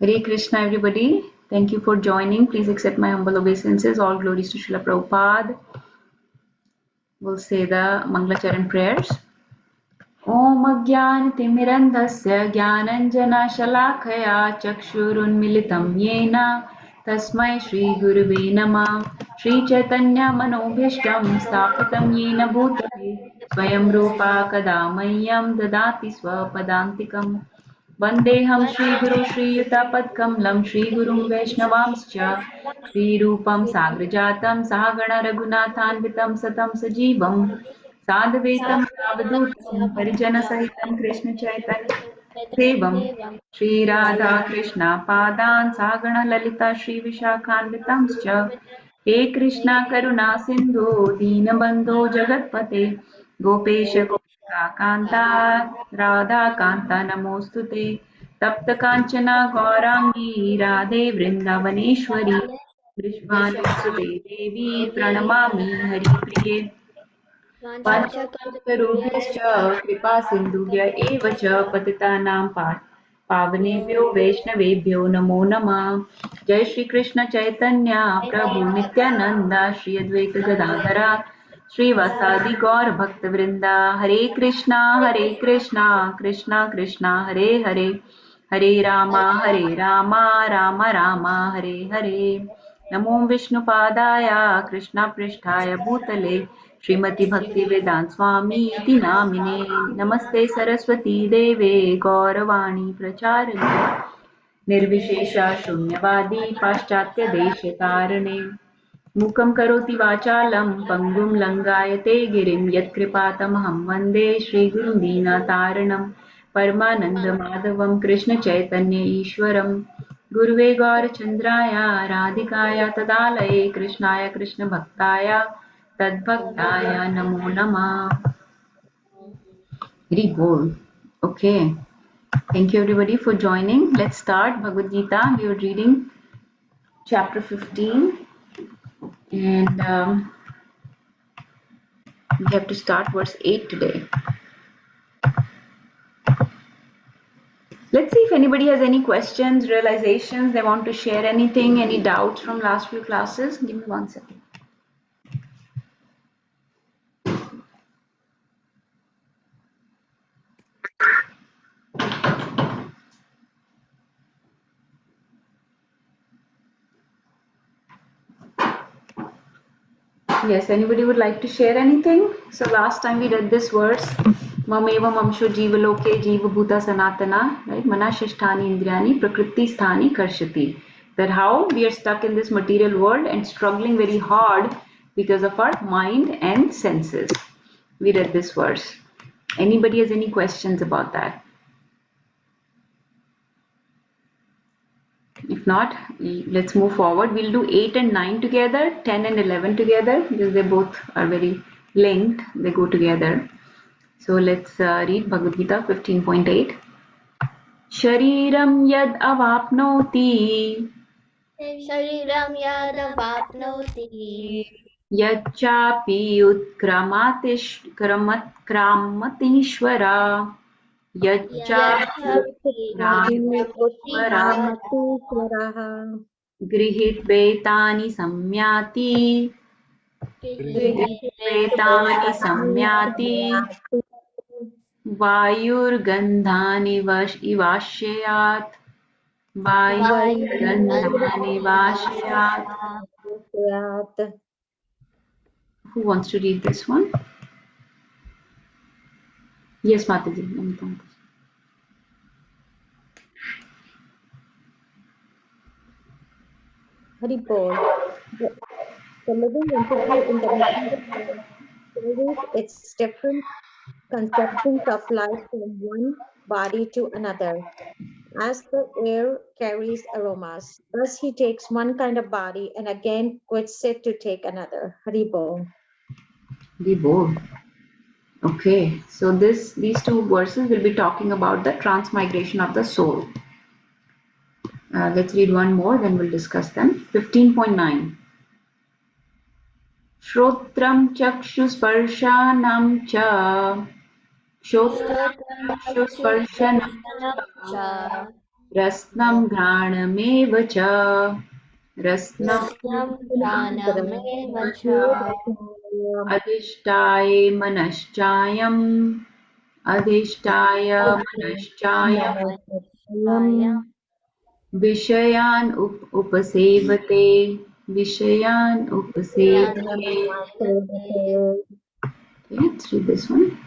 Hare Krishna, everybody. Thank you for joining. Please accept my humble obeisances. All glories to Srila Prabhupada. We'll say the Mangalacharan prayers. ॐ अज्ञानतिमिरन्धस्य ज्ञानञ्जनशलाखया चक्षुरुन्मिलितं येन तस्मै श्रीगुरुवे नमः। श्रीचैतन्यमनोभीष्टं स्थापितं येन भूतले स्वयं रूपा कदा मह्यं ददाति स्वपदान्तिकम्। वन्देऽहं श्रीगुरु श्रीयुतापत्कमलं श्रीगुरुं वैष्णवांश्च श्रीरूपं साग्रजातं सहागण रघुनाथान्वितं सतं सजीवं साद्वैतं सावधूतं परिजनसहितं कृष्णचैतन्यदेवं श्रीराधा कृष्णपादान् सहागण ललिता श्रीविशाखान्वितांश्च हे कृष्णा करुणा सिन्धो दीनबन्धो जगत्पते गोपेश कान्ता राधाकान्ता नमोऽस्तु ते तप्तकाञ्चना गौराङ्गी राधे वृन्दावनेश्वरी वृषभानुसुते देवी प्रणमामि हरिप्रिये पञ्चकल्पतरुभ्यश्च कृपासिन्धुभ्य एव च पतितानां पावनेभ्यो वैष्णवेभ्यो नमो नमः। जय श्री कृष्ण चैतन्य प्रभु नित्यानंद श्री अद्वैत गदाधरा श्रीवासादि गौर भक्त वृंदा हरे कृष्णा कृष्णा कृष्णा हरे हरे हरे रामा राम राम हरे हरे नमो विष्णुपादाय कृष्णपृष्ठाय भूतले श्रीमती भक्ति वेदांत स्वामी इति नामिने नमस्ते सरस्वती देवे गौरवाणी प्रचारिणे निर्विशेषा शून्यवादी पाश्चात्य देशतारिणे मूकं करोति वाचालं पङ्गुं लङ्घयते गिरिं यत्कृपातमहं वन्दे श्रीगुरुं दीनतारिणं परमानन्दमाधवं कृष्णचैतन्य ईश्वरं गुरुवे गौरचन्द्राय राधिकाय तदालये कृष्णाय कृष्णभक्ताय तद्भक्ताय नमो नमः। Very bold. Okay. Thank you everybody for joining. Let's start Bhagavad Gita. We are reading chapter 15 and we have to start verse 8 today. Let's see if anybody has any questions, realizations, they want to share anything, any doubts from last few classes. Give me 1 second. Yes, anybody would like to share anything? So last time we read this verse, Mameva Mamsho Jivaloke Jiva Bhuta Sanatana, right? Manashisthani Indriyani Prakriti Sthani Karshati. That how we are stuck in this material world and struggling very hard because of our mind and senses. We read this verse. Anybody has any questions about that? If not, let's move forward. We'll do 8 and 9 together, 10 and 11 together because they both are very linked. They go together. So let's read Bhagavad Gita 15.8. Shariram yad avapnoti शरीरं यदवाप्नोति yacchapi utkramatishvara yacchapi utkramatishvara उत्क्रामतीश्वरः गृहीत्वेतानि संयाति गृहीत्वेतानि संयाति वायुर्गन्धानि इवाश्रयात् वायुर्गन्धानि वाश्रयात्. Who wants to read this one? Yes, Mataji. Haribol. The living entity in the material world carries its different conceptions of life from one body to another. As the air carries aromas, thus he takes one kind of body and again quits it to take another. Haribol. Be bold. Okay, so these two verses will be talking about the transmigration of the soul. Let's read one more, then we'll discuss them. 15.9. Shrotram chakshusparshanam cha Shrotram chakshusparshanam श्रोत्रं cha Rasnam Ghranameva cha. Rasnam Rasnam Pranameva cha. Adhishtaye Manashchayam. Adhishtaye Manashchayam. Manashaya. Vishayan upasevate. Vishayan upasevate. Okay, let's read this one.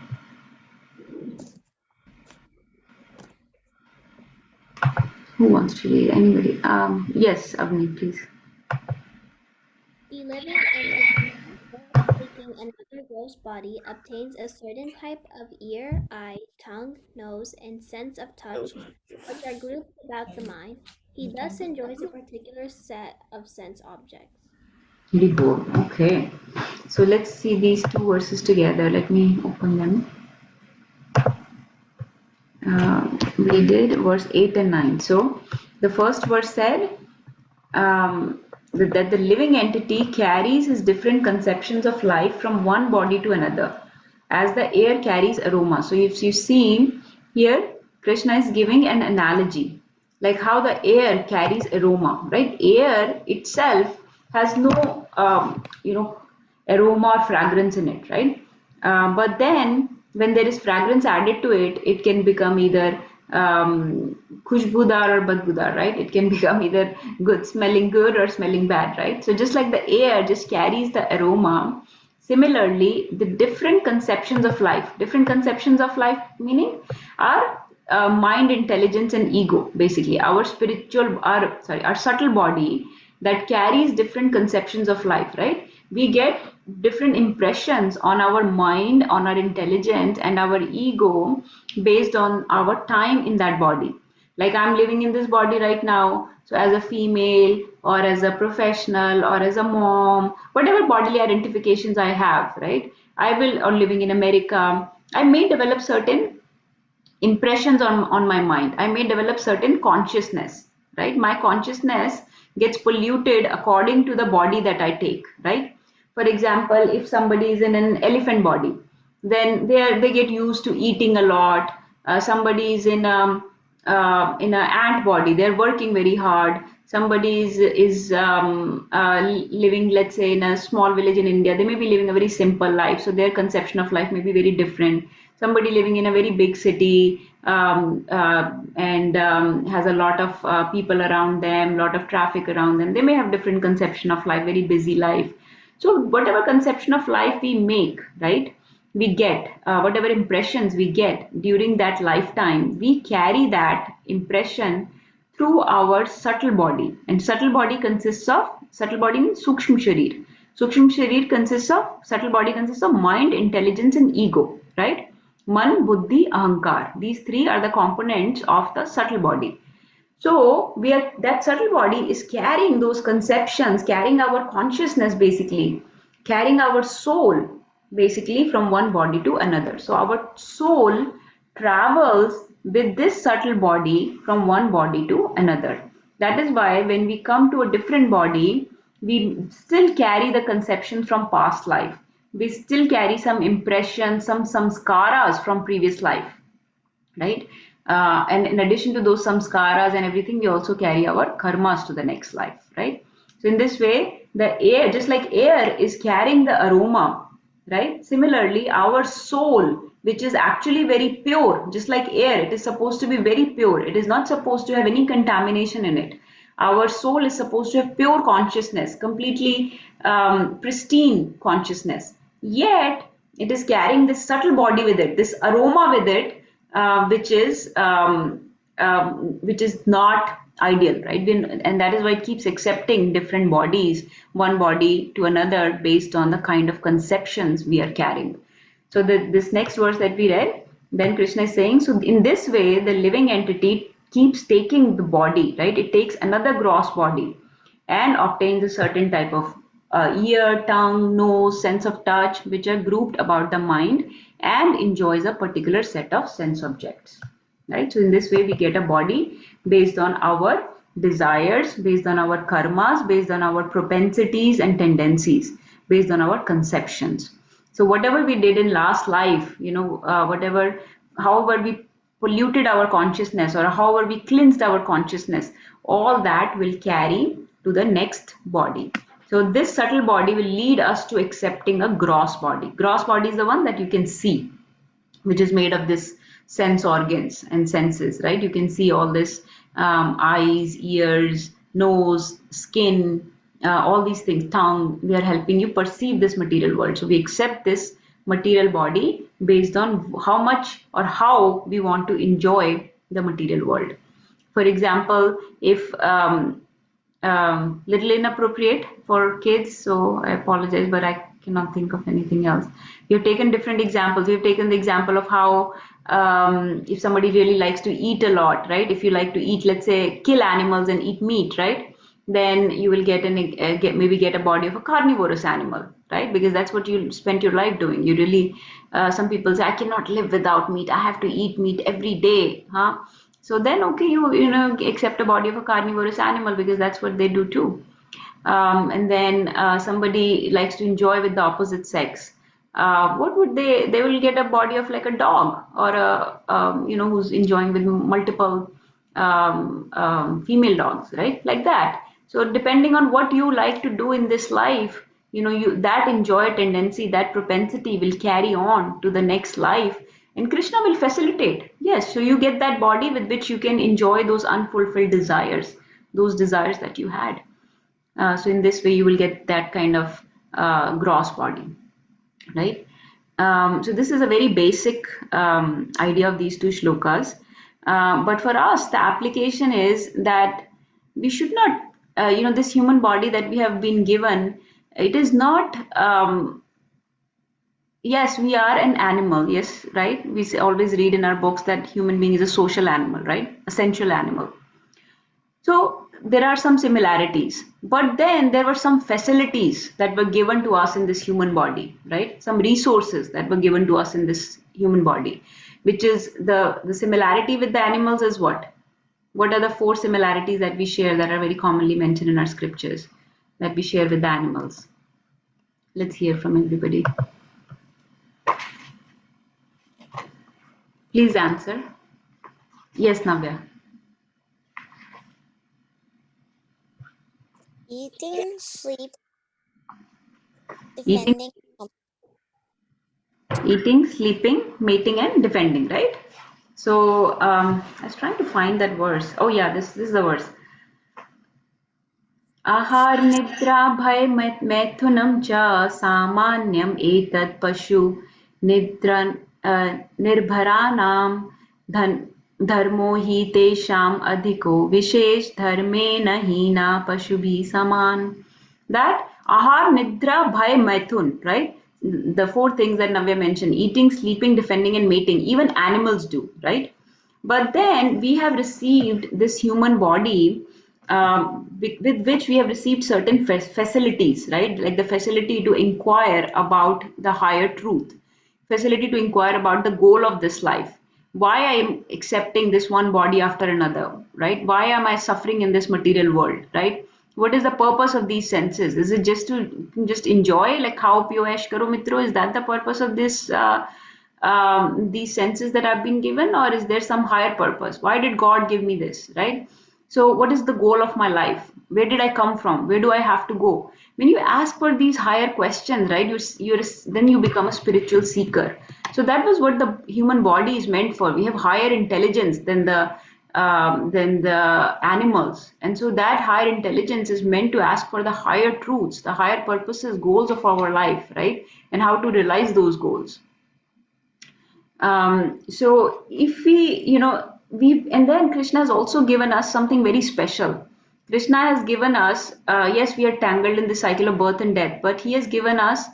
Who wants to read? Anybody? Yes, Avni, please. The living entity, taking another gross body, obtains a certain type of ear, eye, tongue, nose, and sense of touch, which are grouped about the mind. He thus enjoys a particular set of sense objects. Board. Okay. So let's see these two verses together. Let me open them. We did verse 8 and 9. So the first verse said that the living entity carries his different conceptions of life from one body to another, as the air carries aroma. So if you see here, Krishna is giving an analogy, like how the air carries aroma, right? Air itself has no, aroma or fragrance in it, right? But then when there is fragrance added to it, it can become either khushbudar or badbudar, right? It can become either smelling good or smelling bad, right? So just like the air just carries the aroma, similarly, the different conceptions of life, meaning our mind, intelligence, and ego, basically our subtle body that carries different conceptions of life, right? We get different impressions on our mind, on our intelligence, and our ego based on our time in that body. Like I'm living in this body right now, so as a female or as a professional or as a mom, whatever bodily identifications I have, right? I will, or living in America, I may develop certain impressions on my mind. I may develop certain consciousness, right? My consciousness gets polluted according to the body that I take, right? For example, if somebody is in an elephant body, then they get used to eating a lot. Somebody is in an ant body, they're working very hard. Somebody is living, let's say, in a small village in India, they may be living a very simple life, so their conception of life may be very different. Somebody living in a very big city and has a lot of people around them, lot of traffic around them, they may have different conception of life, very busy life. So whatever conception of life we make, right, we get, whatever impressions we get during that lifetime, we carry that impression through our subtle body. And subtle body means Sukshma Sharir. Sukshma Sharir subtle body consists of mind, intelligence, and ego, right? Man, Buddhi, Ahankar. These three are the components of the subtle body. So that subtle body is carrying those conceptions, carrying our consciousness, basically, carrying our soul basically from one body to another. So our soul travels with this subtle body from one body to another. That is why when we come to a different body, we still carry the conception from past life. We still carry some impressions, some samskaras from previous life, right? And in addition to those samskaras and everything, we also carry our karmas to the next life, right? So in this way, the air, just like air is carrying the aroma, right? Similarly, our soul, which is actually very pure, just like air, it is supposed to be very pure. It is not supposed to have any contamination in it. Our soul is supposed to have pure consciousness, completely pristine consciousness. Yet, it is carrying this subtle body with it, this aroma with it, which is not ideal, right? And that is why it keeps accepting different bodies, one body to another, based on the kind of conceptions we are carrying. So this next verse that we read, then Krishna is saying, so in this way, the living entity keeps taking the body, right? It takes another gross body and obtains a certain type of ear, tongue, nose, sense of touch, which are grouped about the mind, and enjoys a particular set of sense objects, right? So in this way, we get a body based on our desires, based on our karmas, based on our propensities and tendencies, based on our conceptions. So whatever we did in last life, however we polluted our consciousness or however we cleansed our consciousness, all that will carry to the next body. So this subtle body will lead us to accepting a gross body. Gross body is the one that you can see, which is made of this sense organs and senses, right? You can see all this eyes, ears, nose, skin, all these things, tongue, they are helping you perceive this material world. So we accept this material body based on how much or how we want to enjoy the material world. For example, if little inappropriate for kids, so I apologize, but I cannot think of anything else. You've taken different examples. You've taken the example of how if somebody really likes to eat a lot, right? If you like to eat, let's say, kill animals and eat meat, right? Then you will maybe get a body of a carnivorous animal, right? Because that's what you spent your life doing. You really, some people say, I cannot live without meat. I have to eat meat every day, huh? So then, okay, you know accept a body of a carnivorous animal because that's what they do too. And then somebody likes to enjoy with the opposite sex. What would they will get a body of like a dog or a who's enjoying with multiple female dogs, right? Like that. So depending on what you like to do in this life, you that enjoy tendency, that propensity will carry on to the next life, and Krishna will facilitate. Yes, so you get that body with which you can enjoy those unfulfilled desires, those desires that you had. So in this way, you will get that kind of gross body, right? So this is a very basic idea of these two shlokas. But for us, the application is that we should not, this human body that we have been given, it is not, yes, we are an animal, yes, right? We always read in our books that human being is a social animal, right? A sensual animal. So there are some similarities, but then there were some facilities that were given to us in this human body, right? Some resources that were given to us in this human body, which is the similarity with the animals is what? What are the four similarities that we share that are very commonly mentioned in our scriptures that we share with the animals? Let's hear from everybody. Please answer. Yes, Navya. Eating, sleep, Eating, defending. eating, sleeping, mating, and defending, right? So I was trying to find that verse. Oh yeah, this is the verse. आहार निद्रा भय मैथुनं च सामान्यम् एतत् पशु निद्र निर्भराणां धर्मो हि तेषाम् अधिको विशेष धर्मेण हीना पशुभिः समान. That ahar, nidra, bhay, maithun, right? The four things that Navya mentioned: eating, sleeping, defending, and mating. Even animals do, right? But then we have received this human body with which we have received certain facilities, right? Like the facility to inquire about the higher truth, facility to inquire about the goal of this life. Why I am accepting this one body after another, right? Why am I suffering in this material world, right? What is the purpose of these senses? Is it just to just enjoy, like how Pyoesh Karo Mitro? Is that the purpose of this? These senses that I've been given, or is there some higher purpose? Why did God give me this, right? So what is the goal of my life? Where did I come from? Where do I have to go? When you ask for these higher questions, right, then you become a spiritual seeker. So that was what the human body is meant for. We have higher intelligence than the animals, and so that higher intelligence is meant to ask for the higher truths, the higher purposes, goals of our life, right, and how to realize those goals. So if and then Krishna has also given us something very special. Krishna has given us, yes, we are tangled in the cycle of birth and death, but he has given us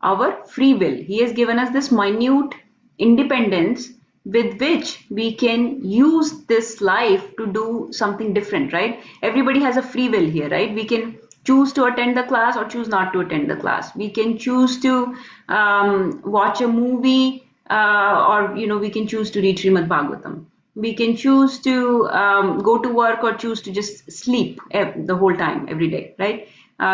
our free will. He has given us this minute independence with which we can use this life to do something different, right? Everybody has a free will here, right? We can choose to attend the class or choose not to attend the class. We can choose to watch a movie, or we can choose to read Srimad Bhagavatam. We can choose to go to work or choose to just sleep the whole time every day, right?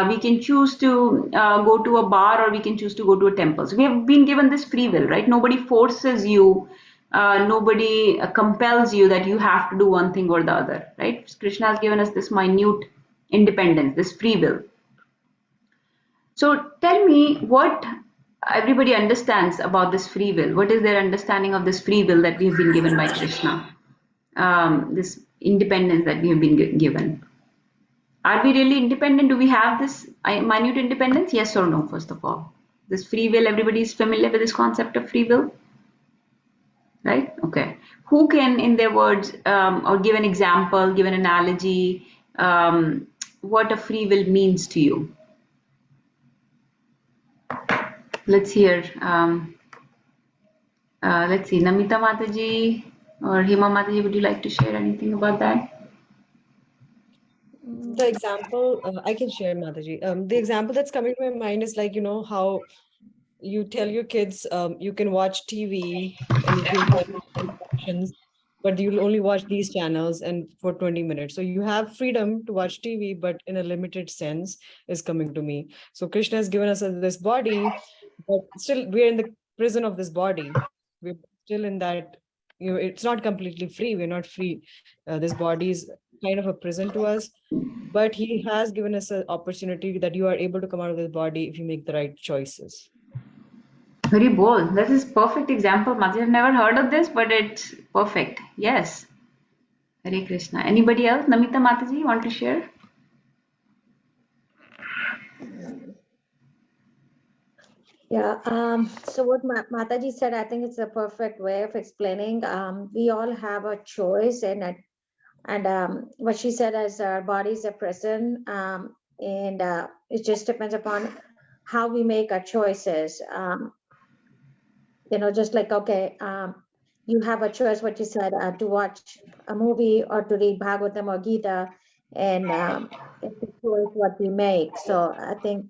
We can choose to go to a bar, or we can choose to go to a temple. So we have been given this free will, right? Nobody forces you Nobody compels you that you have to do one thing or the other, right? Krishna has given us this minute independence, this free will. So tell me what everybody understands about this free will. What is their understanding of this free will that we have been given by Krishna? This independence that we have been given. Are we really independent? Do we have this minute independence? Yes or no, first of all? This free will, everybody is familiar with this concept of free will? Right? Okay. Who can, in their words, or give an example, give an analogy, what a free will means to you? Let's hear. Let's see, Namita Mataji or Hima Mataji, would you like to share anything about that? The example I can share, Mataji. The example that's coming to my mind is like, how you tell your kids you can watch TV and you can follow instructions, but you'll only watch these channels and for 20 minutes. So you have freedom to watch TV, but in a limited sense is coming to me. So Krishna has given us this body, but still we're in the prison of this body. We're still in that, it's not completely free. We're not free. This body is kind of a prison to us, but he has given us an opportunity that you are able to come out of this body if you make the right choices. Very bold. This is perfect example. Mataji, I've never heard of this, but it's perfect. Yes. Hare Krishna. Anybody else? Namita Mataji, want to share? Yeah, so what Mataji said, I think it's a perfect way of explaining. We all have a choice, and what she said is our bodies are present, and it just depends upon how we make our choices. Just like, okay, you have a choice, what you said, to watch a movie or to read Bhagavatam or Gita, and it's a choice what we make. So I think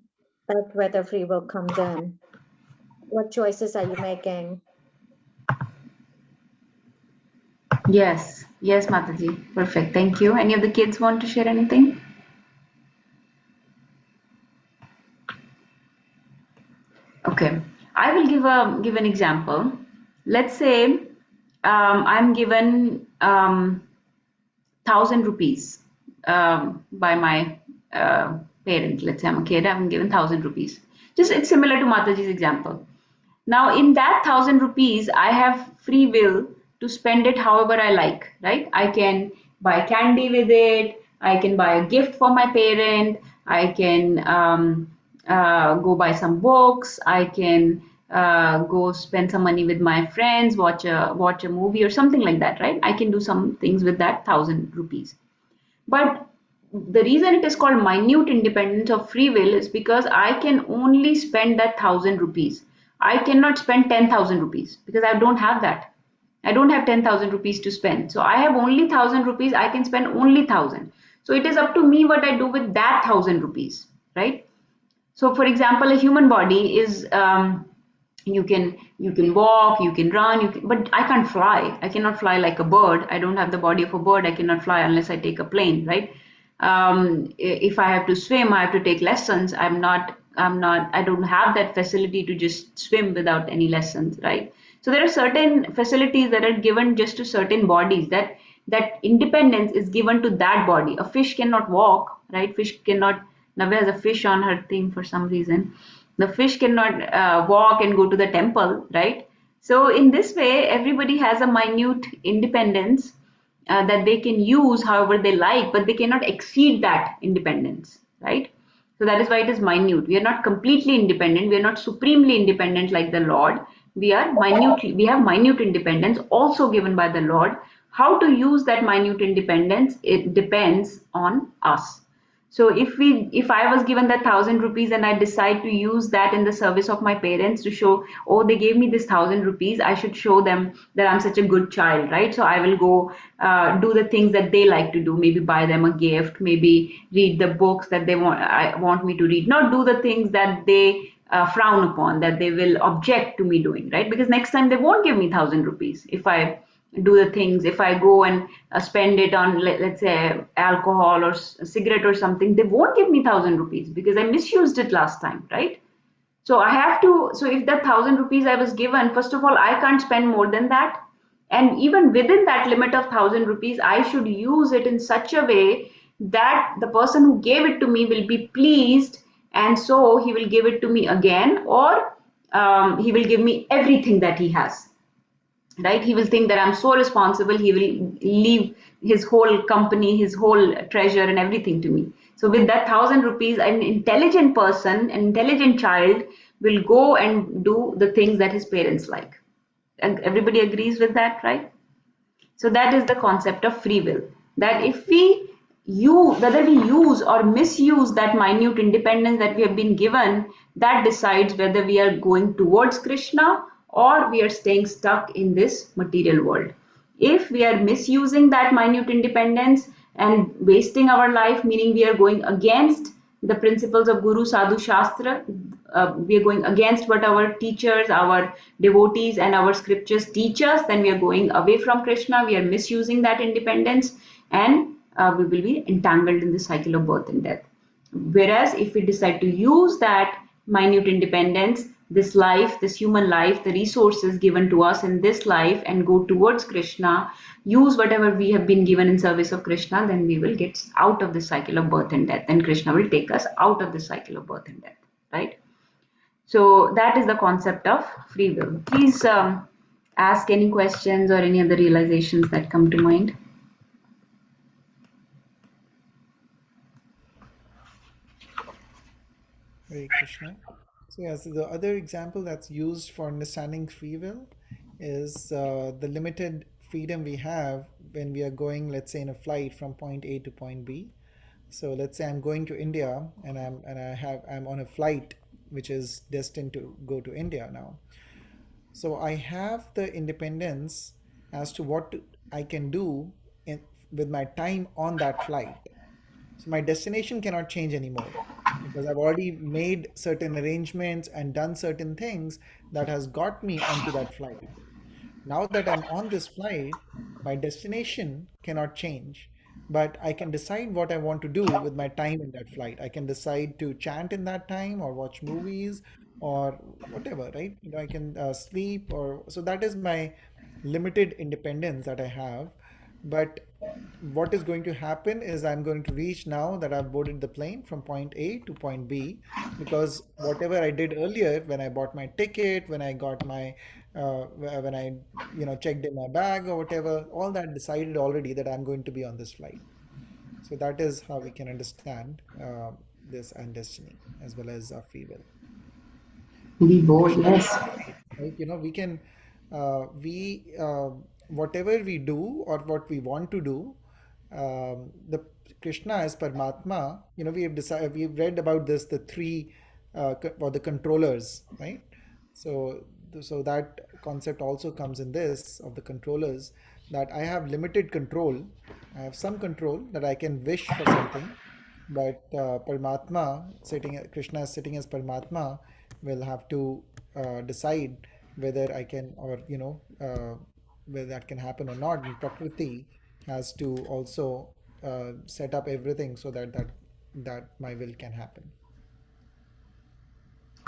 that's where the free will comes in. What choices are you making? Yes. Yes, Mataji. Perfect. Thank you. Any of the kids want to share anything? Okay. I will give an example. Let's say I'm given 1,000 rupees by my parent. Let's say I'm a kid, I'm given 1,000 rupees. Just it's similar to Mataji's example. Now, in that 1,000 rupees, I have free will to spend it however I like, right? I can buy candy with it. I can buy a gift for my parent. I can go buy some books. I can go spend some money with my friends, watch a movie or something like that, right? I can do some things with that 1,000 rupees. But the reason it is called minute independence of free will is because I can only spend that 1,000 rupees. I cannot spend 10,000 rupees because I don't have that. I don't have 10,000 rupees to spend. So I have only 1,000 rupees. I can spend only 1,000. So it is up to me what I do with that 1,000 rupees, right? So, for example, a human body is you can walk, you can run, but I can't fly. I cannot fly like a bird. I don't have the body of a bird. I cannot fly unless I take a plane, right? If I have to swim, I have to take lessons. I don't have that facility to just swim without any lessons, right? So there are certain facilities that are given just to certain bodies that independence is given to that body. A fish cannot walk, right? Fish cannot. Navya has a fish on her thing for some reason. The fish cannot walk and go to the temple, right? So in this way, everybody has a minute independence that they can use however they like, but they cannot exceed that independence, right? So that is why it is minute. We are not completely independent. We are not supremely independent like the Lord. We are minutely. We have minute independence also given by the Lord. How to use that minute independence, it depends on us. So if I was given that 1,000 rupees and I decide to use that in the service of my parents to show, oh, they gave me this 1,000 rupees, I should show them that I'm such a good child, right? So I will go do the things that they like to do, maybe buy them a gift, maybe read the books that they want me to read, not do the things that they frown upon, that they will object to me doing, right? Because next time they won't give me 1,000 rupees if I do the things. If I go and spend it on, let's say, alcohol or cigarette or something, they won't give me 1,000 rupees because I misused it last time, right? So I have to. So if that 1,000 rupees I was given, first of all, I can't spend more than that. And even within that limit of 1,000 rupees, I should use it in such a way that the person who gave it to me will be pleased, and so he will give it to me again, or he will give me everything that he has, right? He will think that I'm so responsible, he will leave his whole company, his whole treasure and everything to me. So with that 1,000 rupees, an intelligent person, an intelligent child will go and do the things that his parents like. And everybody agrees with that, right? So that is the concept of free will. That if we whether we use or misuse that minute independence that we have been given, that decides whether we are going towards Krishna or we are staying stuck in this material world. If we are misusing that minute independence and wasting our life, meaning we are going against the principles of Guru Sadhu Shastra, we are going against what our teachers, our devotees, and our scriptures teach us, then we are going away from Krishna, we are misusing that independence, and we will be entangled in the cycle of birth and death. Whereas if we decide to use that minute independence, this life, this human life, the resources given to us in this life, and go towards Krishna, use whatever we have been given in service of Krishna, then we will get out of the cycle of birth and death. Then Krishna will take us out of the cycle of birth and death, right? So that is the concept of free will. Please ask any questions or any other realizations that come to mind. Hare Krishna. So yeah, so the other example that's used for understanding free will is the limited freedom we have when we are going, let's say, in a flight from point A to point B. So let's say I'm going to India and I'm on a flight which is destined to go to India now. So I have the independence as to what I can do with my time on that flight. So my destination cannot change anymore because I've already made certain arrangements and done certain things that has got me onto that flight. Now that I'm on this flight, my destination cannot change, but I can decide what I want to do with my time in that flight. I can decide to chant in that time or watch movies or whatever, right? You know, I can sleep or so that is my limited independence that I have. But what is going to happen is I'm going to reach now that I've boarded the plane from point A to point B because whatever I did earlier when I bought my ticket, when I got my when I checked in my bag or whatever, all that decided already that I'm going to be on this flight. So that is how we can understand this and destiny as well as free will. Be So bold, Krishna yes. decides, right? You know, we can, whatever we do or what we want to do, the Krishna as Paramatma, you know, we have decided, we've read about this, the three, or the controllers, right? So, so that concept also comes in this of the controllers that I have limited control. I have some control that I can wish for something, but Paramatma, Krishna is sitting as Paramatma, will have to decide whether I can or whether that can happen or not. And Prakriti has to also set up everything so that my will can happen.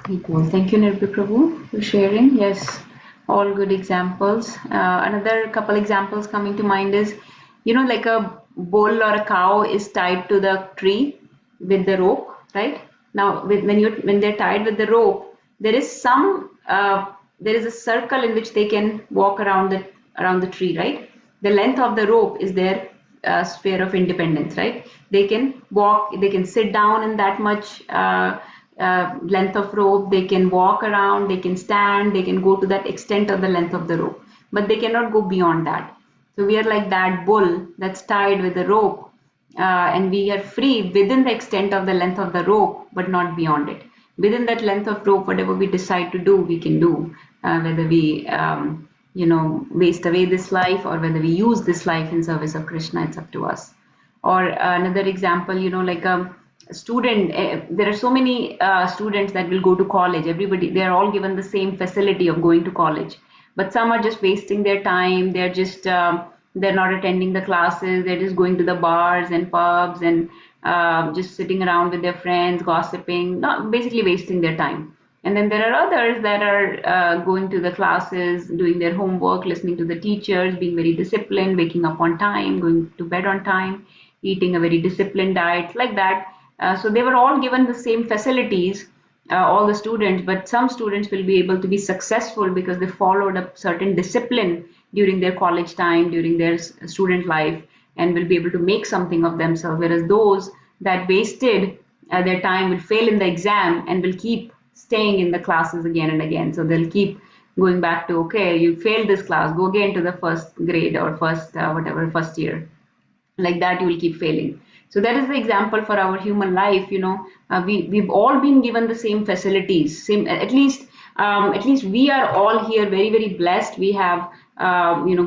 Equal. Thank you, Nirbhi Prabhu, for sharing. Yes, all good examples. Another couple examples coming to mind is, like a bull or a cow is tied to the tree with the rope, right? Now, when they're tied with the rope, there is there is a circle in which they can walk around the tree, right? The length of the rope is their sphere of independence, right? They can walk, they can sit down in that much length of rope, they can walk around, they can stand, they can go to that extent of the length of the rope, but they cannot go beyond that. So we are like that bull that's tied with a rope, and we are free within the extent of the length of the rope, but not beyond it. Within that length of rope, whatever we decide to do, we can do. Whether we, waste away this life or whether we use this life in service of Krishna, it's up to us. Or another example, like a student, there are so many students that will go to college. Everybody, they are all given the same facility of going to college, but some are just wasting their time. They're just they're not attending the classes. They're just going to the bars and pubs and just sitting around with their friends, gossiping, not basically wasting their time. And then there are others that are going to the classes, doing their homework, listening to the teachers, being very disciplined, waking up on time, going to bed on time, eating a very disciplined diet, like that. So they were all given the same facilities, all the students, but some students will be able to be successful because they followed a certain discipline during their college time, during their student life, and will be able to make something of themselves. Whereas those that wasted their time will fail in the exam and will keep staying in the classes again and again. So they'll keep going back to, okay, you failed this class, go again to the first grade or first whatever, first year. Like that, you will keep failing. So that is the example for our human life. We've all been given the same facilities, same, at least we are all here very, very blessed. We have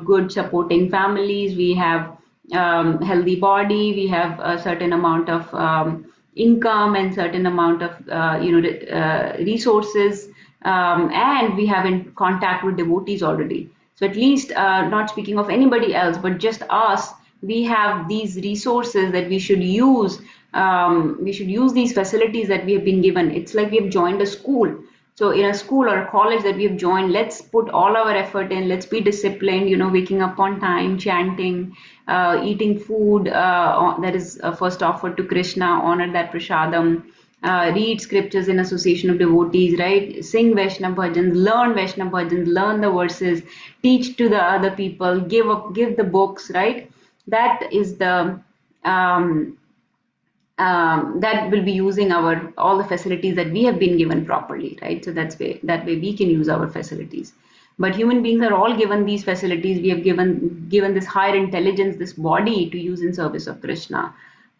good supporting families, we have healthy body, we have a certain amount of income and certain amount of resources, and we have in contact with devotees already. So at least, not speaking of anybody else, but just us, we have these resources that we should use. We should use these facilities that we have been given. It's like we have joined a school. So in a school or a college that we have joined, let's put all our effort in. Let's be disciplined. Waking up on time, chanting, eating food that is first offered to Krishna, honor that prasadam. Read scriptures in association of devotees, right? Sing Vaishnava bhajans, learn Vaishnava bhajans, learn the verses, teach to the other people, give the books, right? That is the that will be using our all the facilities that we have been given properly, right? So that way we can use our facilities. But human beings are all given these facilities. We have given this higher intelligence, this body, to use in service of Krishna.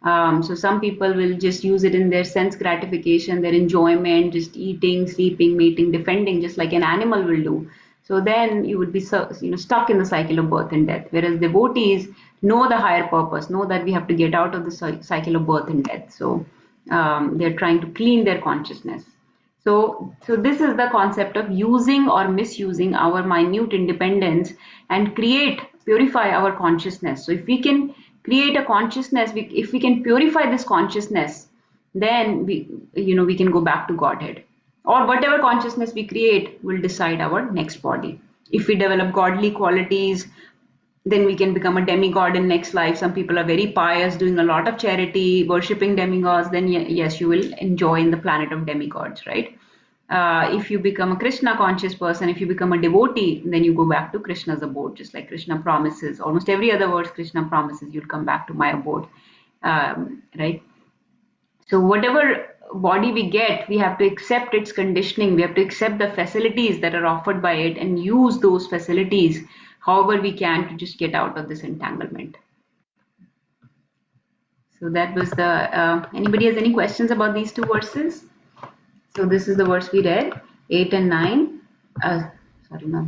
So some people will just use it in their sense gratification, their enjoyment, just eating, sleeping, mating, defending, just like an animal will do. So then you would be stuck in the cycle of birth and death. Whereas devotees know the higher purpose, know that we have to get out of the cycle of birth and death. So they're trying to clean their consciousness. So this is the concept of using or misusing our minute independence and purify our consciousness. So if we can create a consciousness, if we can purify this consciousness, then we can go back to Godhead. Or whatever consciousness we create will decide our next body. If we develop godly qualities, then we can become a demigod in next life. Some people are very pious, doing a lot of charity, worshipping demigods. Then yes, you will enjoy in the planet of demigods, right? If you become a Krishna conscious person, if you become a devotee, then you go back to Krishna's abode, just like Krishna promises. Almost every other verse Krishna promises, you'll come back to my abode, right? So whatever body we get, we have to accept its conditioning. We have to accept the facilities that are offered by it and use those facilities however we can to just get out of this entanglement. So that was anybody has any questions about these two verses? So this is the verse we read, 8 and 9. Sorry, not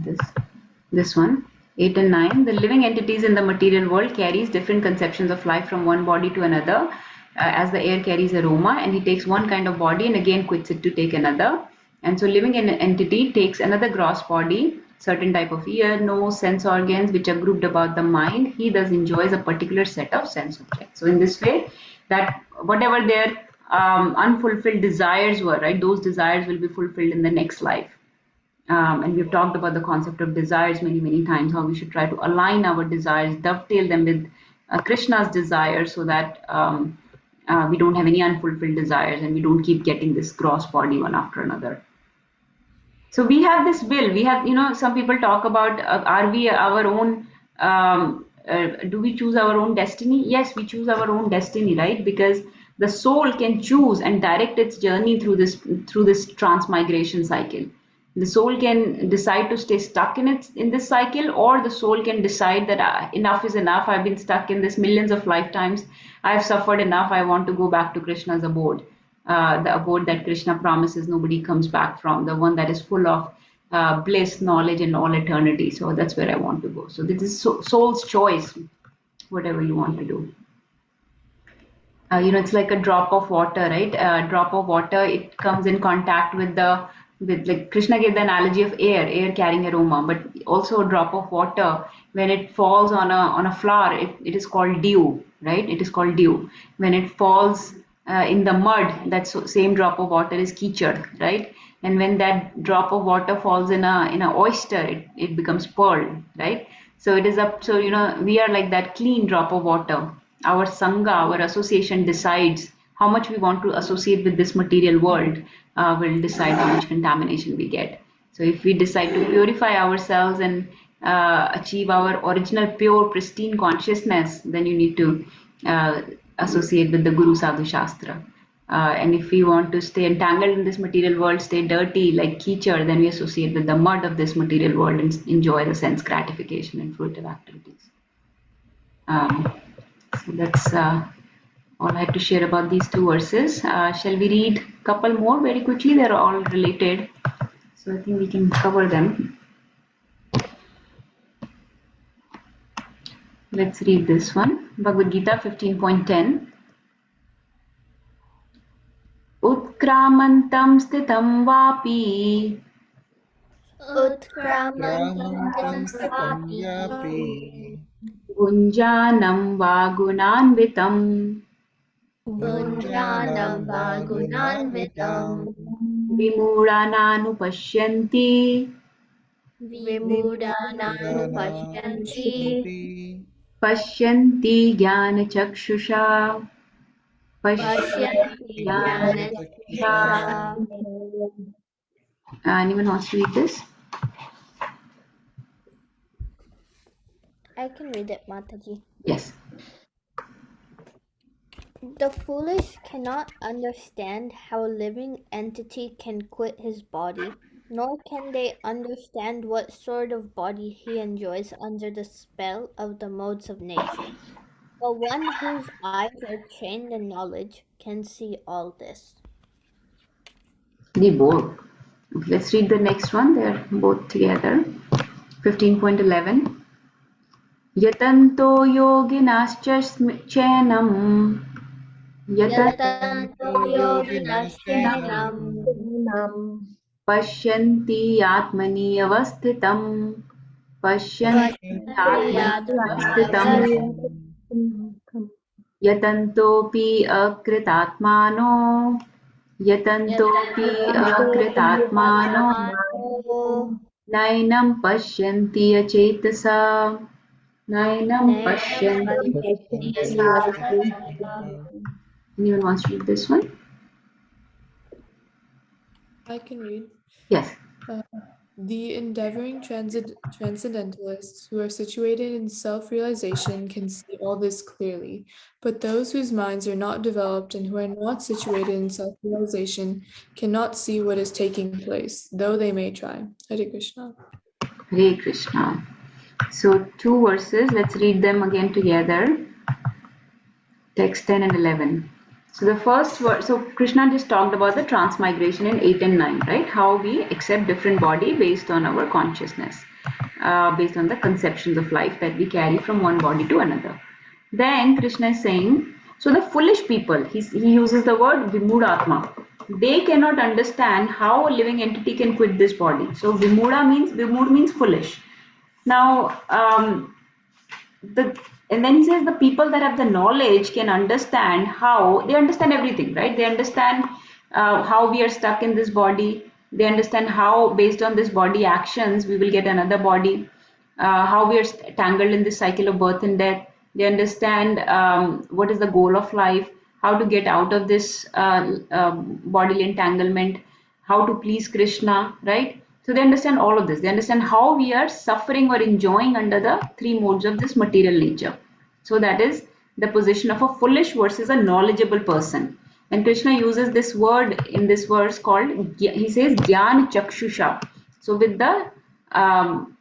this one. 8 and 9. The living entities in the material world carries different conceptions of life from one body to another, as the air carries aroma, and he takes one kind of body and again quits it to take another. And so living entity takes another gross body, certain type of ear, nose, sense organs, which are grouped about the mind. He thus enjoys a particular set of sense objects. So in this way, that whatever their unfulfilled desires were, right, those desires will be fulfilled in the next life. And we've talked about the concept of desires many, many times, how we should try to align our desires, dovetail them with Krishna's desires, so that we don't have any unfulfilled desires and we don't keep getting this gross body one after another. So we have this will. We have, some people talk about, are we our own, do we choose our own destiny? Yes, we choose our own destiny, right? Because the soul can choose and direct its journey through this transmigration cycle. The soul can decide to stay stuck in this cycle, or the soul can decide that enough is enough. I've been stuck in this millions of lifetimes. I've suffered enough. I want to go back to Krishna's abode, the abode that Krishna promises nobody comes back from, the one that is full of bliss, knowledge, and all eternity. So that's where I want to go. So this is soul's choice, whatever you want to do. It's like a drop of water, right? A drop of water, it comes in contact with like Krishna gave the analogy of air carrying aroma, but also a drop of water, when it falls on a flower, it is called dew, right? It is called dew. When it falls in the mud, that same drop of water is kichad, right? And when that drop of water falls in a oyster, it becomes pearl, right? So it is up. So we are like that clean drop of water. Our sangha, our association decides how much we want to associate with this material world. Will decide how much contamination we get. So if we decide to purify ourselves and achieve our original pure pristine consciousness, then you need to associate with the Guru Sadhu Shastra. And if we want to stay entangled in this material world, stay dirty like Kichar, then we associate with the mud of this material world and enjoy the sense gratification and fruitive activities. So that's all I had to share about these two verses. Shall we read a couple more very quickly? They're all related, so I think we can cover them. Let's read this one. Bhagavad Gita 15.10. Utkramantam sthitam vapi Kramantam sthitam yapi Gunjanam va gunanvitam Bhunjanam vagunanvitam Vimudananupasyanti Vimudananupasyanti Pashyanti jnanachakshusha Pashyanti jnanachakshusha. Anyone wants to read this? I can read it, Mataji. Yes. The foolish cannot understand how a living entity can quit his body, nor can they understand what sort of body he enjoys under the spell of the modes of nature. But one whose eyes are trained in knowledge can see all this. The board. Let's read the next one. They're both together. 15.11. Yatanto yoginascha Yatanto yoginashyanam पश्यन्ति आत्मनि अवस्थितं पश्यन्ति आत्मनि अवस्थितं यतन्तोऽपि अकृतात्मानो यतन्तोऽपि अकृतात्मानो नैनं पश्यन्ति अचेतसा नैनं पश्यन्ति अचेतसा. Anyone wants to read this one? I can read. Yes. The endeavoring transcendentalists who are situated in self-realization can see all this clearly, but those whose minds are not developed and who are not situated in self-realization cannot see what is taking place, though they may try. Hare Krishna. Hare Krishna. So 2 verses, let's read them again together. Text 10 and 11. So the first verse, so Krishna just talked about the transmigration in 8 and 9, right? How we accept different body based on our consciousness, based on the conceptions of life that we carry from one body to another. Then Krishna is saying, so the foolish people, he uses the word Vimudatma. They cannot understand how a living entity can quit this body. So Vimud means foolish. Now, and then he says the people that have the knowledge can understand how they understand everything, right? They understand how we are stuck in this body. They understand how, based on this body actions, we will get another body. How we are tangled in this cycle of birth and death. They understand what is the goal of life, how to get out of this bodily entanglement, how to please Krishna, right? So they understand all of this. They understand how we are suffering or enjoying under the 3 modes of this material nature. So that is the position of a foolish versus a knowledgeable person. And Krishna uses this word in this verse called, he says, Gyan Chakshusha. So with the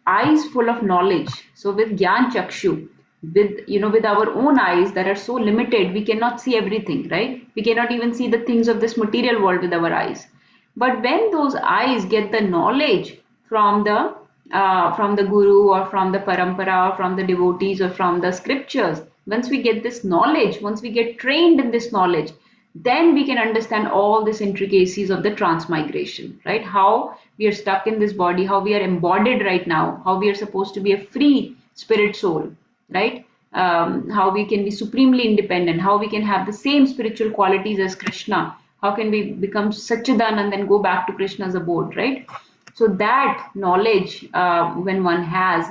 eyes full of knowledge. So with Gyan Chakshu, with our own eyes that are so limited, we cannot see everything, right? We cannot even see the things of this material world with our eyes. But when those eyes get the knowledge from the guru or from the parampara or from the devotees or from the scriptures, once we get this knowledge, once we get trained in this knowledge, then we can understand all these intricacies of the transmigration, right? How we are stuck in this body, how we are embodied right now, how we are supposed to be a free spirit soul, right? how we can be supremely independent, how we can have the same spiritual qualities as Krishna, how can we become Satchidanand and go back to Krishna's abode, right? So that knowledge, when one has,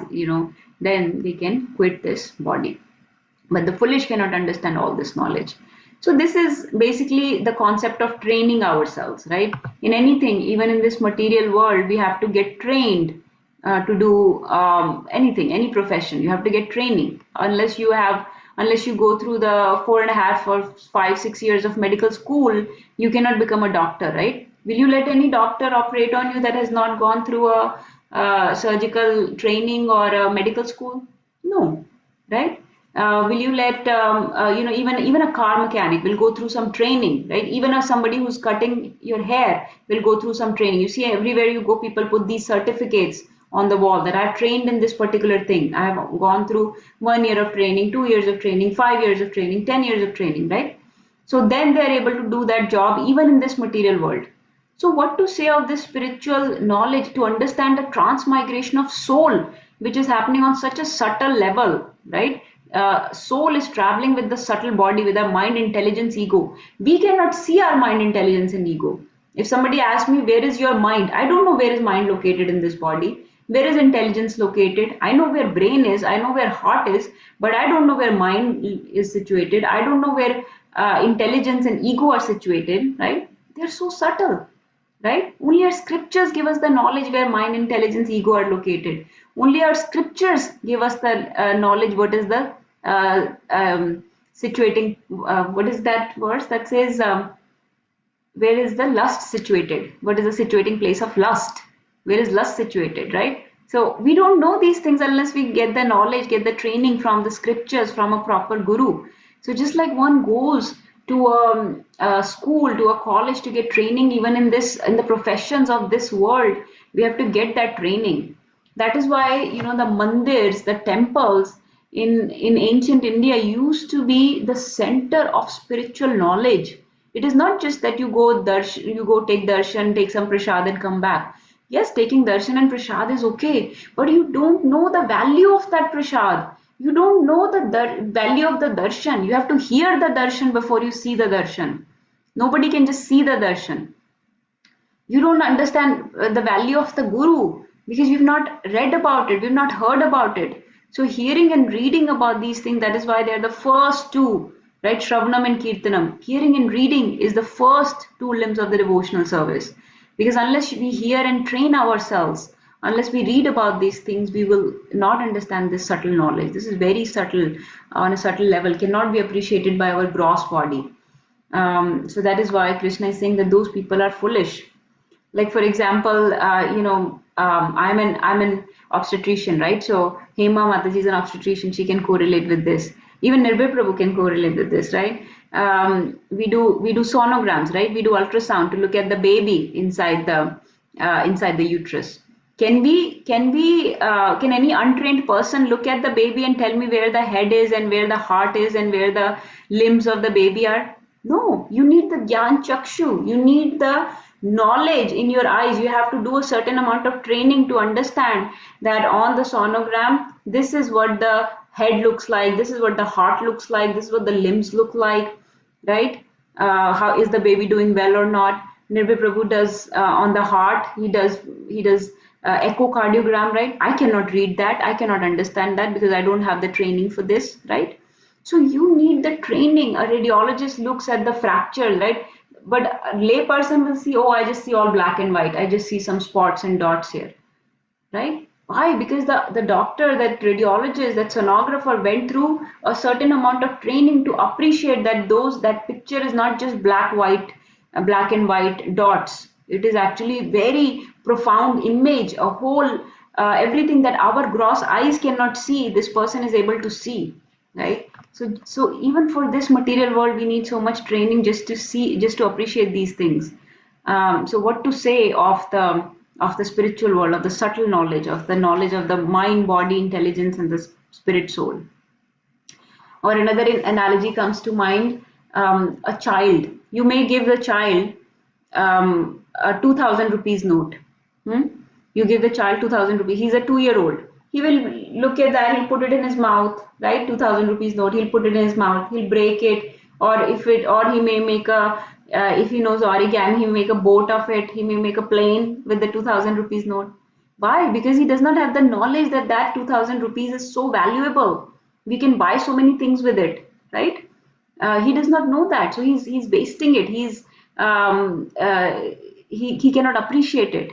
then they can quit this body. But the foolish cannot understand all this knowledge. So this is basically the concept of training ourselves, right? In anything, even in this material world, we have to get trained to do anything, any profession. You have to get training. Unless you go through the 4.5 or 5, 6 years of medical school, you cannot become a doctor, right? Will you let any doctor operate on you that has not gone through a surgical training or a medical school? No, right? Will you let even a car mechanic will go through some training, right? Even if somebody who's cutting your hair will go through some training. You see, everywhere you go, people put these certificates on the wall that I've trained in this particular thing. I have gone through 1 year of training, 2 years of training, 5 years of training, 10 years of training, right? So then they're able to do that job even in this material world. So, what to say of this spiritual knowledge to understand the transmigration of soul, which is happening on such a subtle level, right? Soul is traveling with the subtle body, with our mind, intelligence, ego. We cannot see our mind, intelligence, and ego. If somebody asks me, where is your mind? I don't know where is mind located in this body. Where is intelligence located? I know where brain is, I know where heart is, but I don't know where mind is situated. I don't know where intelligence and ego are situated, right? They're so subtle, right? Only our scriptures give us the knowledge where mind, intelligence, ego are located. Only our scriptures give us the knowledge what is the situating, what is that verse that says, where is the lust situated? What is the situating place of lust? Where is lust situated, right? So we don't know these things unless we get the knowledge, get the training from the scriptures, from a proper guru. So just like one goes to a school, to a college to get training, even in the professions of this world, we have to get that training. That is why, the mandirs, the temples in ancient India used to be the center of spiritual knowledge. It is not just that you go take darshan, take some prasad and come back. Yes, taking darshan and prasad is okay, but you don't know the value of that prasad. You don't know the value of the darshan. You have to hear the darshan before you see the darshan. Nobody can just see the darshan. You don't understand the value of the guru because we've not read about it, we've not heard about it. So hearing and reading about these things, that is why they're the first two, right? Shravanam and Kirtanam. Hearing and reading is the first two limbs of the devotional service. Because unless we hear and train ourselves, unless we read about these things, we will not understand this subtle knowledge. This is very subtle, on a subtle level, cannot be appreciated by our gross body. So that is why Krishna is saying that those people are foolish. Like for example, I'm an obstetrician, right? So Hema Mataji is an obstetrician. She can correlate with this. Even Nirbhay Prabhu can correlate with this, right? We do sonograms, right? We do ultrasound to look at the baby inside the uterus. Can any untrained person look at the baby and tell me where the head is and where the heart is and where the limbs of the baby are? No, you need the Gyan Chakshu. You need the knowledge in your eyes. You have to do a certain amount of training to understand that on the sonogram, this is what the head looks like, this is what the heart looks like, this is what the limbs look like, right? How is the baby doing well or not? Nirbhay Prabhu does on the heart, he does echocardiogram, right? I cannot read that, I cannot understand that because I don't have the training for this, right? So you need the training. A radiologist looks at the fracture, right? But a lay person will see, oh, I just see all black and white. I just see some spots and dots here, right? Why? Because the doctor, that radiologist, that sonographer went through a certain amount of training to appreciate that picture is not just black and white dots. It is actually very profound image, a whole everything that our gross eyes cannot see. This person is able to see, right? So even for this material world, we need so much training just to appreciate these things. So what to say of the spiritual world, of the subtle knowledge, of the knowledge of the mind, body, intelligence, and the spirit soul? Or another analogy comes to mind: a child. You may give the child a 2,000 rupees note. You give the child 2,000 rupees. He's a 2-year-old. He will look at that, he'll put it in his mouth, right? 2000 rupees note, he'll put it in his mouth, he'll break it, or he may make a, if he knows origami, he may make a boat of it, he may make a plane with the 2000 rupees note. Why? Because he does not have the knowledge that that 2000 rupees is so valuable. We can buy so many things with it, right? He does not know that, so he's wasting it. He cannot appreciate it.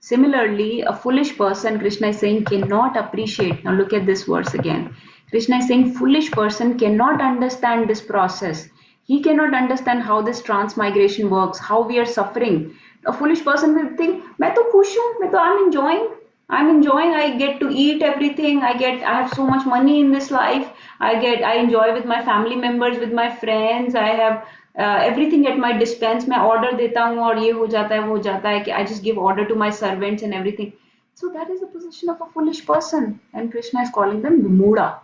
Similarly, a foolish person, Krishna is saying, cannot appreciate. Now look at this verse again. Krishna is saying, foolish person cannot understand this process. He cannot understand how this transmigration works, how we are suffering. A foolish person will think, मैं तो खुश हूँ, I'm enjoying. I'm enjoying. I get to eat everything. I have so much money in this life. I enjoy with my family members, with my friends. I have everything at my dispense. मैं order देता हूँ और ये हो जाता है, वो हो जाता है. I just give order to my servants and everything. So that is the position of a foolish person. And Krishna is calling them Vimuda.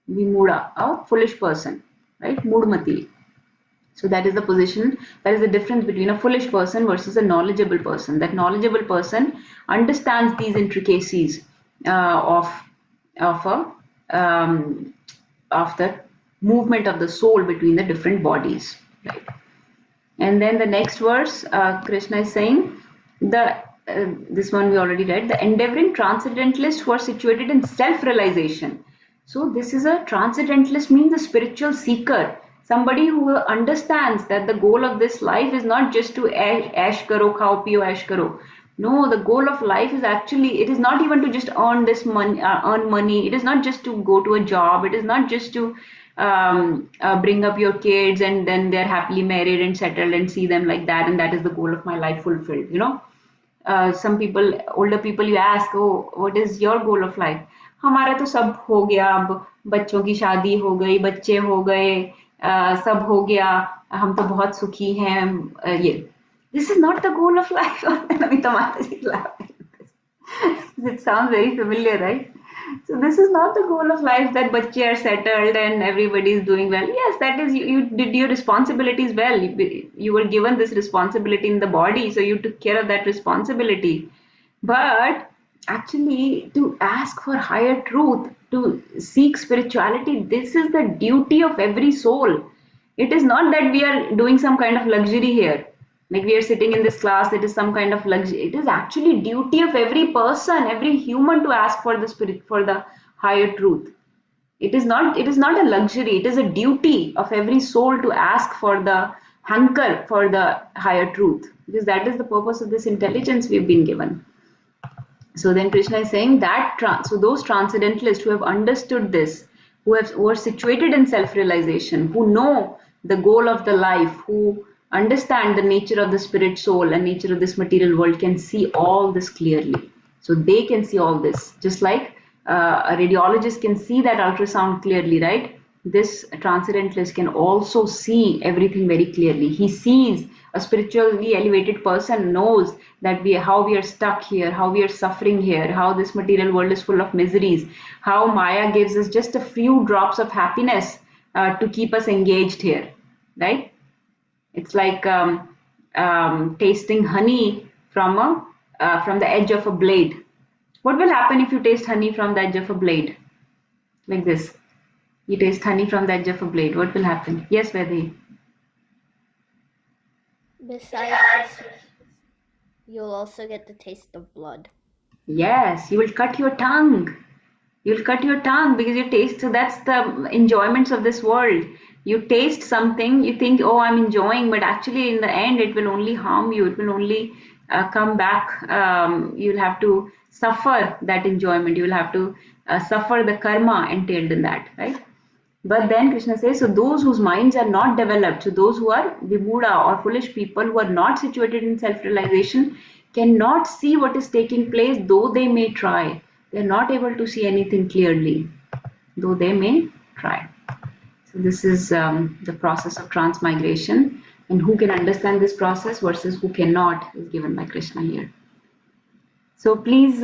Vimuda, a foolish person, right? Mudmati. So that is the position, that is the difference between a foolish person versus a knowledgeable person. That knowledgeable person understands these intricacies of the movement of the soul between the different bodies. Right? And then the next verse, Krishna is saying, this one we already read, the endeavoring transcendentalists who are situated in self-realization. So this is a transcendentalist, means a spiritual seeker, somebody who understands that the goal of this life is not just to ash karo, khao piyo, ash karo. No, the goal of life is actually, it is not even to just earn this money, earn money. It is not just to go to a job. It is not just to bring up your kids and then they're happily married and settled and see them like that, and that is the goal of my life fulfilled. Some people, older people, you ask, oh, what is your goal of life? हमारा तो सब हो गया, अब बच्चों की शादी हो गई, बच्चे हो गए, सब हो गया, हम तो बहुत सुखी हैं, ये. This is not the goal of life. Namita Mataji is laughing. It sounds very familiar, right? So this is not the goal of life, that bache are settled and everybody is doing well. Yes, that is, you did your responsibilities well. You were given this responsibility in the body, so you took care of that responsibility. But actually, to ask for higher truth, to seek spirituality, this is the duty of every soul. It is not that we are doing some kind of luxury here. Like we are sitting in this class, it is some kind of luxury. It is actually duty of every person, every human, to ask for the spirit, for the higher truth. It is not a luxury, it is a duty of every soul to ask for the hanker for the higher truth, because that is the purpose of this intelligence we've been given. So then Krishna is saying that so those transcendentalists who have understood this, who are situated in self-realization, who know the goal of the life, who understand the nature of the spirit soul and nature of this material world, can see all this clearly. So they can see all this, just like a radiologist can see that ultrasound clearly, right? This transcendentalist can also see everything very clearly. He sees, a spiritually elevated person knows that how we are stuck here, how we are suffering here, how this material world is full of miseries, how Maya gives us just a few drops of happiness to keep us engaged here, right? It's like tasting honey from the edge of a blade. What will happen if you taste honey from the edge of a blade? Like this. You taste honey from the edge of a blade. What will happen? Yes, Vedhi. Besides the sweet, you'll also get the taste of blood. Yes, you will cut your tongue. You'll cut your tongue because you taste. So that's the enjoyments of this world. You taste something, you think, oh, I'm enjoying, but actually in the end, it will only harm you. It will only come back. You'll have to suffer that enjoyment. You will have to suffer the karma entailed in that, right? But then Krishna says, so those whose minds are not developed, so those who are vimuda or foolish people who are not situated in self-realization, cannot see what is taking place, though they may try. They're not able to see anything clearly, though they may try. So this is the process of transmigration, and who can understand this process versus who cannot is given by Krishna here. So please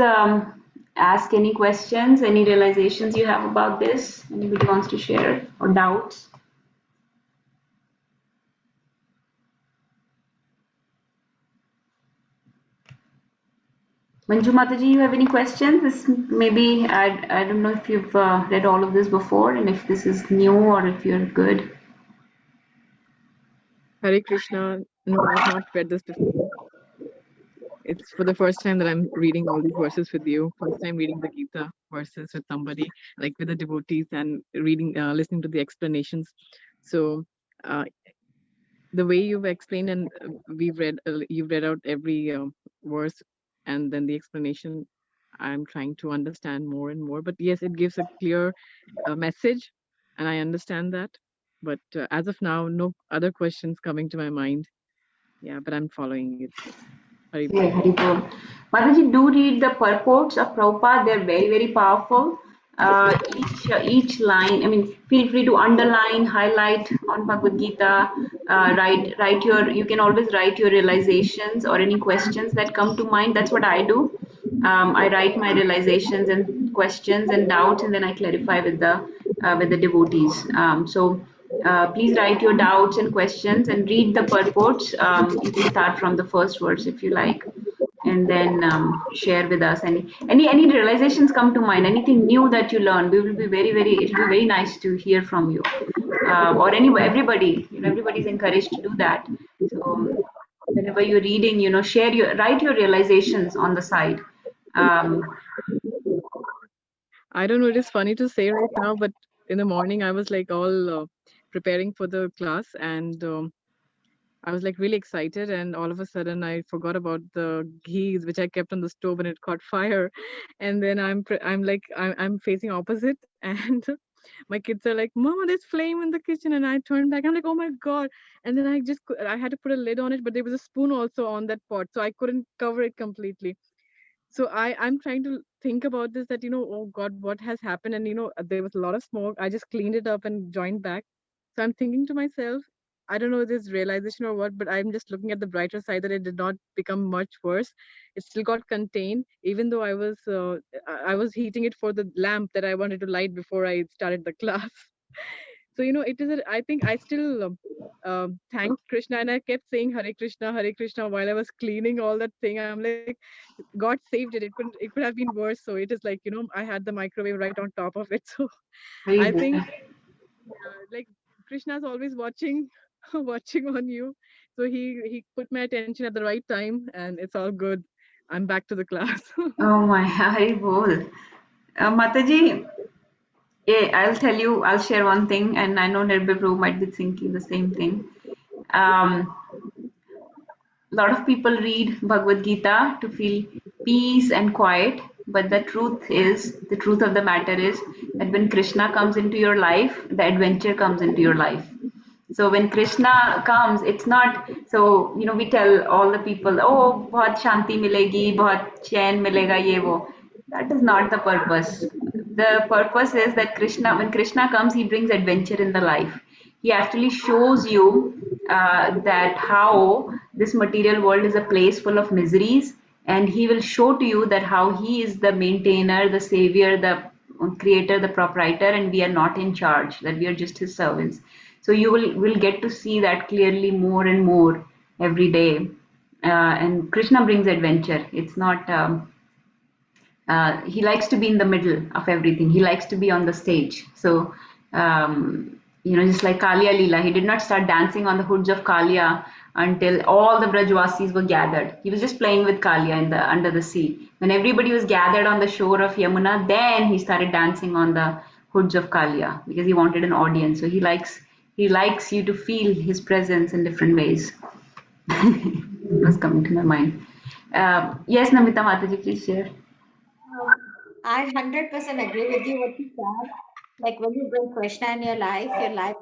ask any questions, any realizations you have about this. Anybody wants to share, or doubts? Manju Mataji, you have any questions? This maybe I don't know if you've read all of this before and if this is new or if you're good. Hare Krishna. No, I've not read this before. It's for the first time that I'm reading all these verses with you. First time reading the Gita verses with somebody, like with the devotees, and reading, listening to the explanations. So, uh, the way you've explained, and you've read out every verse, and then the explanation. I'm trying to understand more and more. But yes, it gives a clear message, and I understand that. But as of now, no other questions coming to my mind. Yeah, but I'm following it. Yeah, Haribol. Haribol. Mataji, do read the purports of Prabhupada. They're very, very powerful. Each line, I mean, feel free to underline, highlight on Bhagavad Gita. Write your. You can always write your realizations or any questions that come to mind. That's what I do. I write my realizations and questions and doubts, and then I clarify with the devotees. Please write your doubts and questions and read the purports. You can start from the first verse if you like, and then share with us any realizations come to mind, anything new that you learn. We will be very. It will be very nice to hear from you, or everybody. Everybody's encouraged to do that. So whenever you're reading, write your realizations on the side. Um, I don't know. It is funny to say right now, but in the morning I was like all preparing for the class, and I was like really excited, and all of a sudden I forgot about the ghee which I kept on the stove, and it caught fire. And then I'm facing opposite, and my kids are like, "Mama, there's flame in the kitchen," and I turned back. I'm like, "Oh my god!" And then I had to put a lid on it, but there was a spoon also on that pot, so I couldn't cover it completely. So I'm trying to think about this, that oh god, what has happened? And there was a lot of smoke. I just cleaned it up and joined back. So I'm thinking to myself, I don't know if this realization or what, but I'm just looking at the brighter side, that it did not become much worse. It still got contained, even though I was heating it for the lamp that I wanted to light before I started the class. So I think I still thanked Krishna, and I kept saying Hare Krishna while I was cleaning all that thing. I'm like, God saved it. It could have been worse. So it is like, I had the microwave right on top of it. So I think like Krishna's always watching, watching on you. So he put my attention at the right time, and it's all good. I'm back to the class. oh my, Haribol. Mataji, I'll tell you, I'll share one thing, and I know Nirbhay Prabhu might be thinking the same thing. Um, a lot of people read Bhagavad Gita to feel peace and quiet, but the truth of the matter is that when Krishna comes into your life, the adventure comes into your life. So when Krishna comes, it's not so, we tell all the people, oh, bahut shanti milegi, bahut chain milega, ye wo. That is not the purpose. The purpose is that when Krishna comes, he brings adventure in the life. He actually shows you that how this material world is a place full of miseries, and he will show to you that how he is the maintainer, the savior, the creator, the proprietor, and we are not in charge, that we are just his servants. So you will get to see that clearly more and more every day. And Krishna brings adventure. It's not he likes to be in the middle of everything. He likes to be on the stage. So, just like Kalia Leela, he did not start dancing on the hoods of Kalia until all the Brajvasis were gathered. He was just playing with Kalia under the sea. When everybody was gathered on the shore of Yamuna, then he started dancing on the hoods of Kalia because he wanted an audience. So he likes you to feel his presence in different ways. It was coming to my mind. Yes, Namita Mataji, please share. I 100% agree with you what you said. Like when you bring Krishna in your life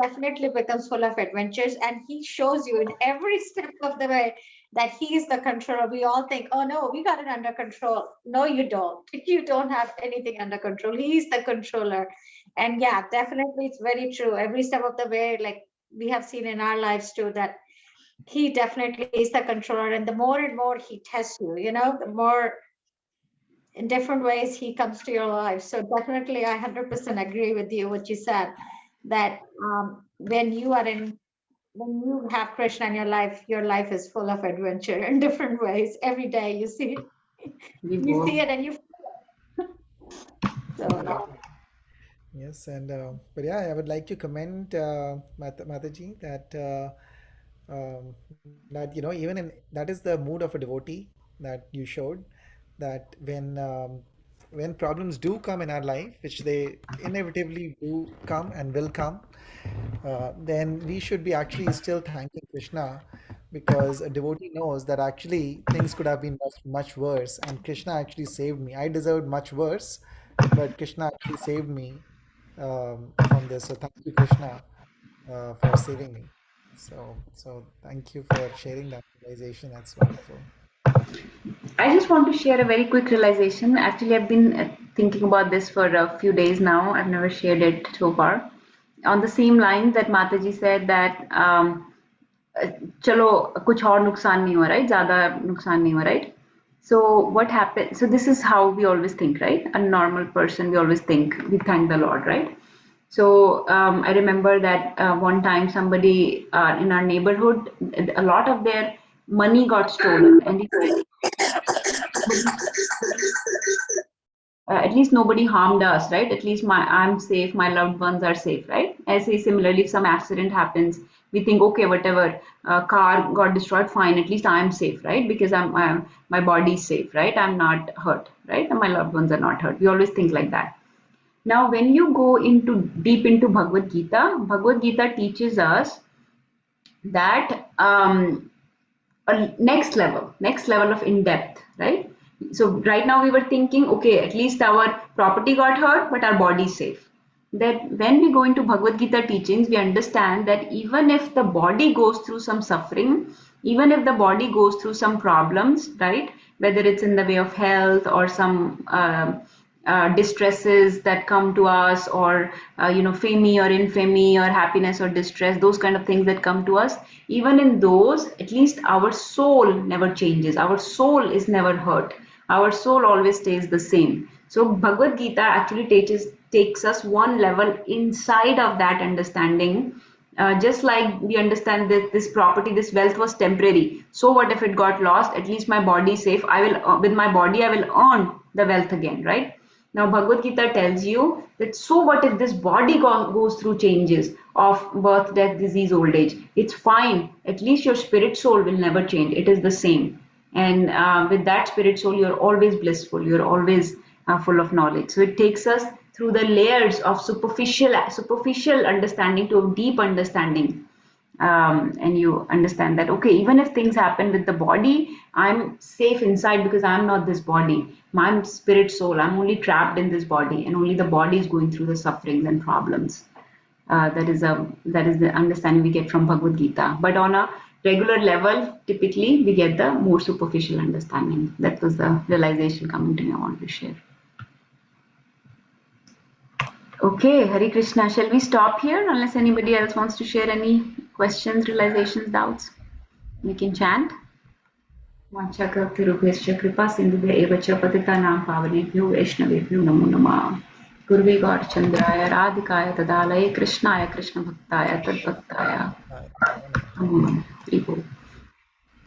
definitely becomes full of adventures, and he shows you in every step of the way that he is the controller. We all think, oh no, we got it under control. No, you don't. You don't have anything under control. He's the controller. And yeah, definitely it's very true. Every step of the way, like we have seen in our lives too, that he definitely is the controller. And the more and more he tests you, the more in different ways he comes to your life. So definitely I 100% agree with you what you said, that when you have Krishna in your life is full of adventure in different ways. Every day you see We You both. see it and you. So yeah. Yes, and but yeah, I would like to comment, Mataji, that that even in that is the mood of a devotee that you showed, that when problems do come in our life, which they inevitably do come and will come, then we should be actually still thanking Krishna, because a devotee knows that actually things could have been much worse, and Krishna actually saved me. I deserved much worse, but Krishna actually saved me from this. So thank you, Krishna, for saving me. So thank you for sharing that realization. That's wonderful. I just want to share a very quick realization. Actually, I've been thinking about this for a few days now. I've never shared it so far. On the same line that Mataji said that चलो कुछ और नुकसान नहीं हुआ, right? ज़्यादा नुकसान नहीं हुआ, right? So what happened? So this is how we always think, right? A normal person, we always think, we thank the Lord, right? So I remember that one time somebody in our neighborhood, a lot of their money got stolen, and he said, at least nobody harmed us, right? At least I'm safe, my loved ones are safe, right? I say similarly, if some accident happens, we think, okay, whatever, car got destroyed, fine, at least I'm safe, right? Because my body's safe, right? I'm not hurt, right? And my loved ones are not hurt. We always think like that. Now, when you go into deep into Bhagavad Gita teaches us that a next level of in depth, right? So right now we were thinking, okay, at least our property got hurt, but our body is safe. That when we go into Bhagavad Gita teachings, we understand that even if the body goes through some suffering, even if the body goes through some problems, right, whether it's in the way of health or some distresses that come to us, or fame or infamy or happiness or distress, those kind of things that come to us, even in those, at least our soul never changes, our soul is never hurt, our soul always stays the same. So Bhagavad Gita actually takes us one level inside of that understanding. Just like we understand that this property, this wealth was temporary. So what if it got lost? At least my body is safe. I will, with my body, I will earn the wealth again, right? Now, Bhagavad Gita tells you that so what if this body goes through changes of birth, death, disease, old age? It's fine. At least your spirit soul will never change. It is the same. And with that spirit soul, you're always blissful. You're always full of knowledge. So it takes us through the layers of superficial understanding to a deep understanding, and you understand that, okay, even if things happen with the body, I'm safe inside because I'm not this body. My spirit soul, I'm only trapped in this body, and only the body is going through the sufferings and problems. That is the understanding we get from Bhagavad Gita. But on a regular level, typically we get the more superficial understanding. That was the realization coming to me I wanted to share. Okay, Hare Krishna. Shall we stop here unless anybody else wants to share any questions, realizations, doubts? We can chant. वाञ्छाकल्पतरुभ्यश्च कृपा सिन्धुभ्य एव च पतितानां पावनेभ्यो वैष्णवेभ्यो नमो नमः. गुरुवे गौरचन्द्राय राधिकाय तदालये कृष्णाय कृष्णभक्ताय तद्भक्ताय Namo Namaha. नमो नमः. हरि बोल.